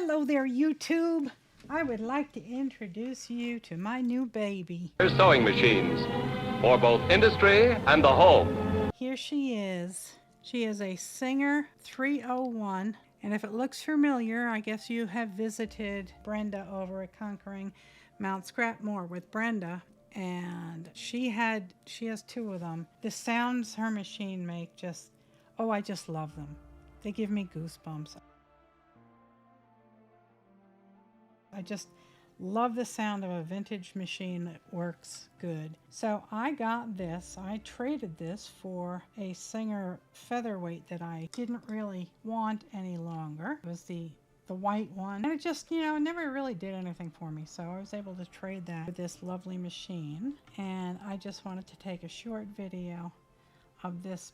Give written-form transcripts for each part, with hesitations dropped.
Hello there, YouTube. I would like to introduce you to my new baby. Sewing machines for both industry and the home. Here she is. She is a Singer 301. And if it looks familiar, I guess you have visited Brenda over at Conquering Mount Scrapmore with Brenda. And she has two of them. The sounds her machine make I just love them. They give me goosebumps. I just love the sound of a vintage machine that works good. So I got this. I traded this for a Singer featherweight that I didn't really want any longer. It was the white one. And it just, never really did anything for me. So I was able to trade that with this lovely machine. And I just wanted to take a short video of this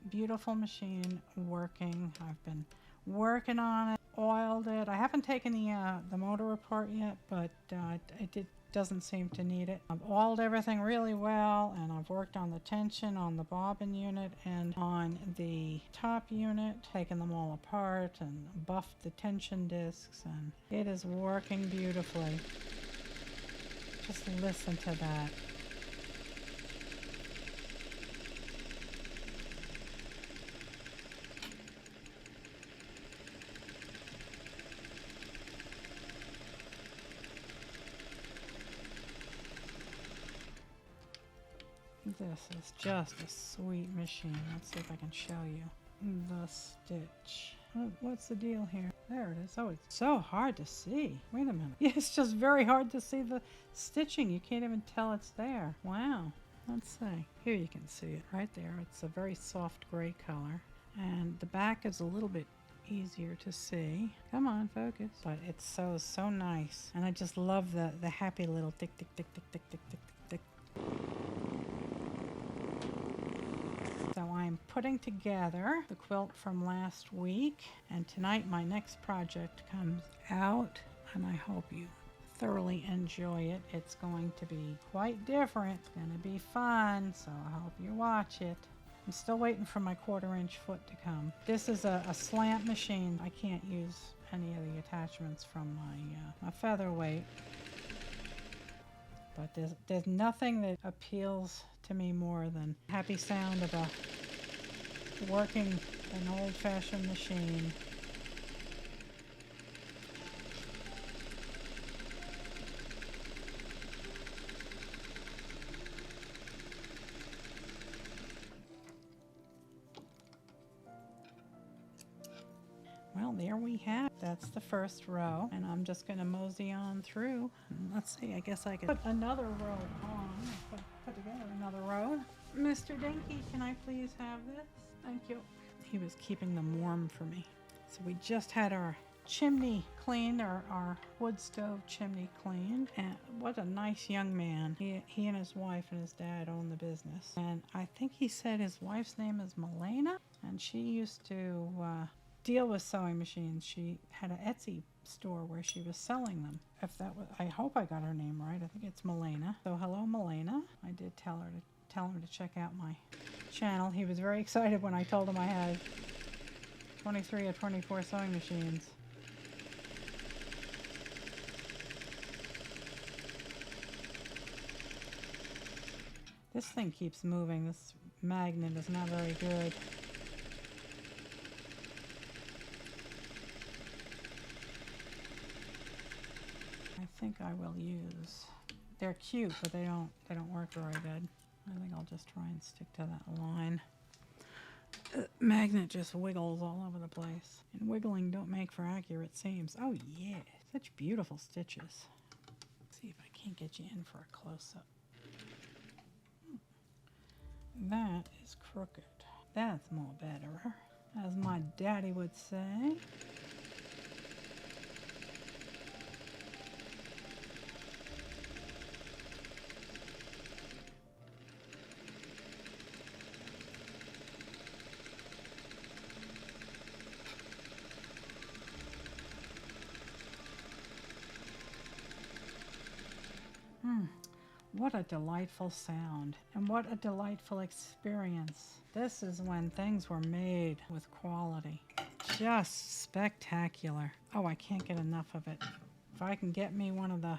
beautiful machine working. I've been working on it. Oiled it. I haven't taken the motor apart yet, but it doesn't seem to need it. I've oiled everything really well, and I've worked on the tension on the bobbin unit and on the top unit, taken them all apart and buffed the tension discs, and it is working beautifully. Just listen to that. This is just a sweet machine. Let's see if I can show you the stitch. What's the deal here? There it is. Oh, it's so hard to see. Wait a minute. Yeah, it's just very hard to see the stitching. You can't even tell it's there. Wow. Let's see. Here you can see it right there. It's a very soft gray color. And the back is a little bit easier to see. Come on, focus. But it's so nice. And I just love the happy little tick, tick, tick, tick, tick, tick, tick, tick, tick. So I'm putting together the quilt from last week, and tonight my next project comes out, and I hope you thoroughly enjoy it. It's going to be quite different. It's going to be fun, so I hope you watch it. I'm still waiting for my 1/4-inch foot to come. This is a slant machine. I can't use any of the attachments from my featherweight. But there's nothing that appeals to me more than the happy sound of working an old-fashioned machine. Well, there we have. That's the first row, and I'm just going to mosey on through. And let's see, I guess I could put another row on. Put together another row. Mr. Dinky, can I please have this? Thank you. He was keeping them warm for me. So we just had our chimney cleaned, our wood stove chimney cleaned, and what a nice young man. He and his wife and his dad own the business, and I think he said his wife's name is Milena, and she used to deal with sewing machines. She had an Etsy store where she was selling them. I hope I got her name right. I think it's Milena. So hello, Milena. I did tell him to check out my channel. He was very excited when I told him I had 23 or 24 sewing machines. This thing keeps moving. This magnet is not very good. I think I will use. They're cute, but they don't work very good. I think I'll just try and stick to that line. The magnet just wiggles all over the place. And wiggling don't make for accurate seams. Oh yeah, such beautiful stitches. Let's see if I can't get you in for a close-up. That is crooked. That's more better, as my daddy would say. What a delightful sound, and what a delightful experience. This is when things were made with quality. just spectacular. Oh, I can't get enough of it. If I can get me one of the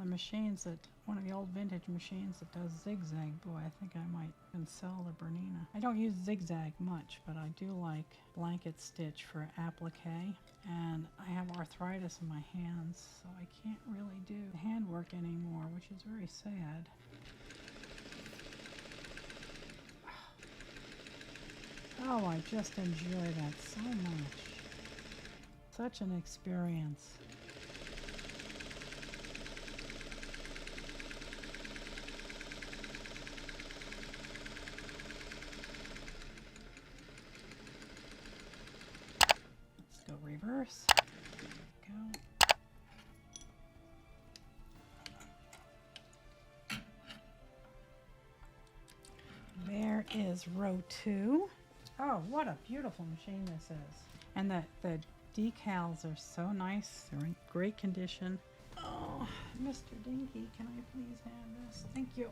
machines that, one of the old vintage machines that does zigzag, boy, I think I might even sell the Bernina. I don't use zigzag much, but I do like blanket stitch for applique, and I have arthritis in my hands, so I can't really do handwork anymore, which is very sad. Oh, I just enjoy that so much. Such an experience. Let's go reverse. Go. There is row 2. Oh, what a beautiful machine this is. And the decals are so nice. They're in great condition. Oh, Mr. Dinky, can I please have this? Thank you.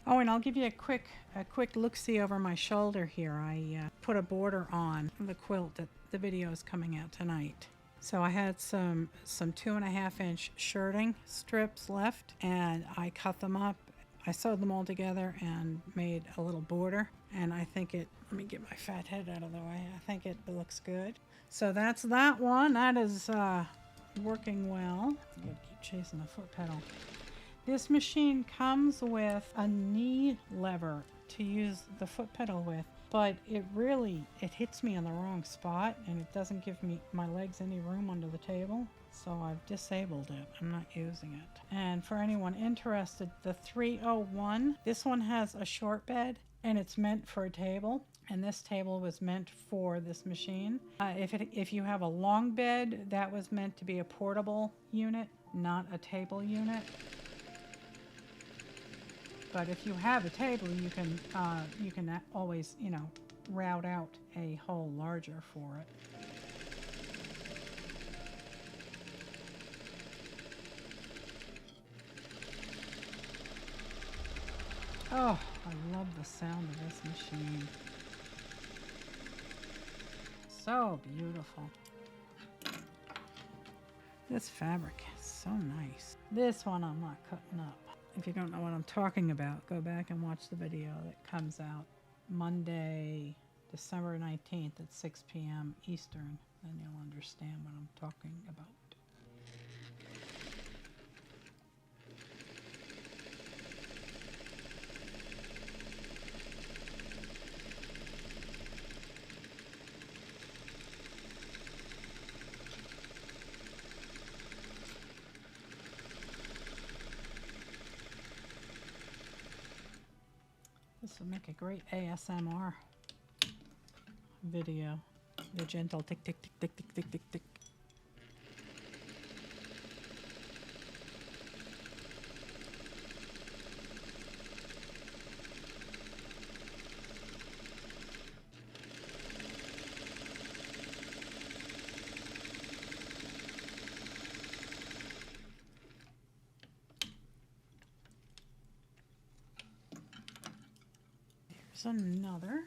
Oh, and I'll give you a quick look-see over my shoulder here. I put a border on the quilt that the video is coming out tonight. So I had some 2.5-inch shirting strips left, and I cut them up. I sewed them all together and made a little border, and I think it, let me get my fat head out of the way, I think it looks good. So that's that one. That is working well. I'm gonna keep chasing the foot pedal. This machine comes with a knee lever to use the foot pedal with, but it hits me in the wrong spot, and it doesn't give me my legs any room under the table. So I've disabled it. I'm not using it. And for anyone interested, the 301, this one has a short bed and it's meant for a table. And this table was meant for this machine. If you have a long bed, that was meant to be a portable unit, not a table unit. But if you have a table, you can always, route out a hole larger for it. Oh, I love the sound of this machine. So beautiful. This fabric is so nice. This one I'm not cutting up. If you don't know what I'm talking about, go back and watch the video that comes out Monday, December 19th at 6 p.m. Eastern. Then you'll understand what I'm talking about. This would make a great ASMR video. The gentle tick, tick, tick, tick, tick, tick, tick, tick. Here's another.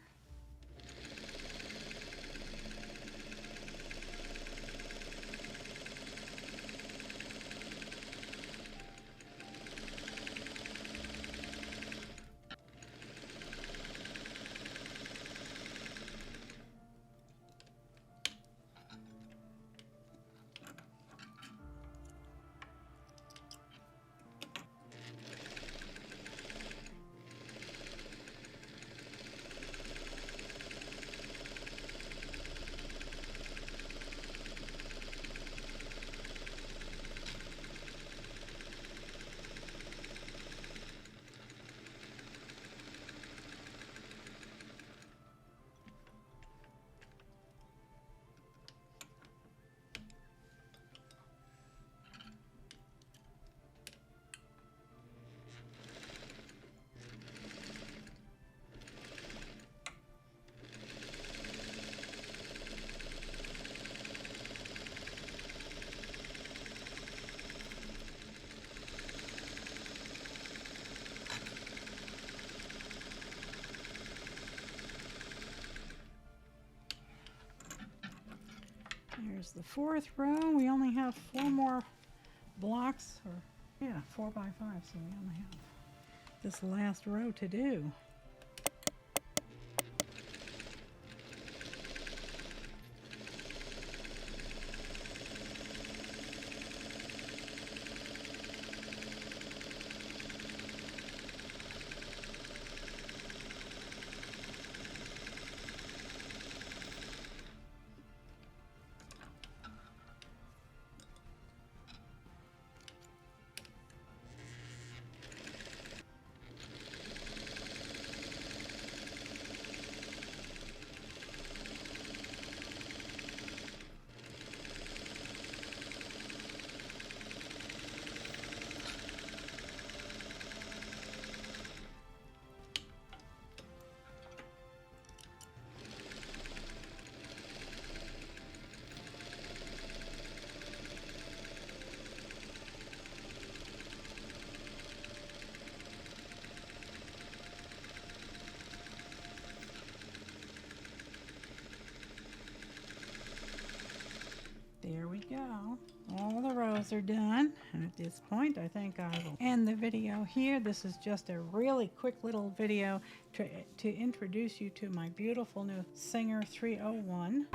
Here's the fourth row. We only have 4 more blocks, or yeah, 4 by 5, so we only have this last row to do. There we go. All the rows are done. And at this point, I think I will end the video here. This is just a really quick little video to introduce you to my beautiful new Singer 301.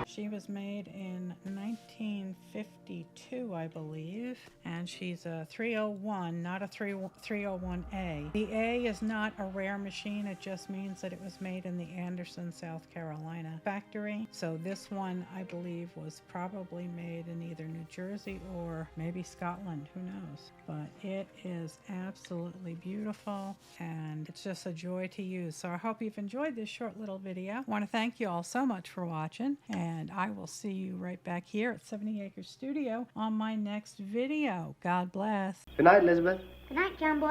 She was made in 1952, I believe, and she's a 301, not a 301A. The A is not a rare machine. It just means that it was made in the Anderson, South Carolina factory. So this one, I believe, was probably made in either New Jersey or maybe Scotland, who knows. But it is absolutely beautiful, and it's just a joy to use. So I hope you've enjoyed this short little video. I want to thank you all so much for watching, and I will see you right back here at 70 Acres Studio on my next video. God bless. Good night, Elizabeth. Good night, John Boy.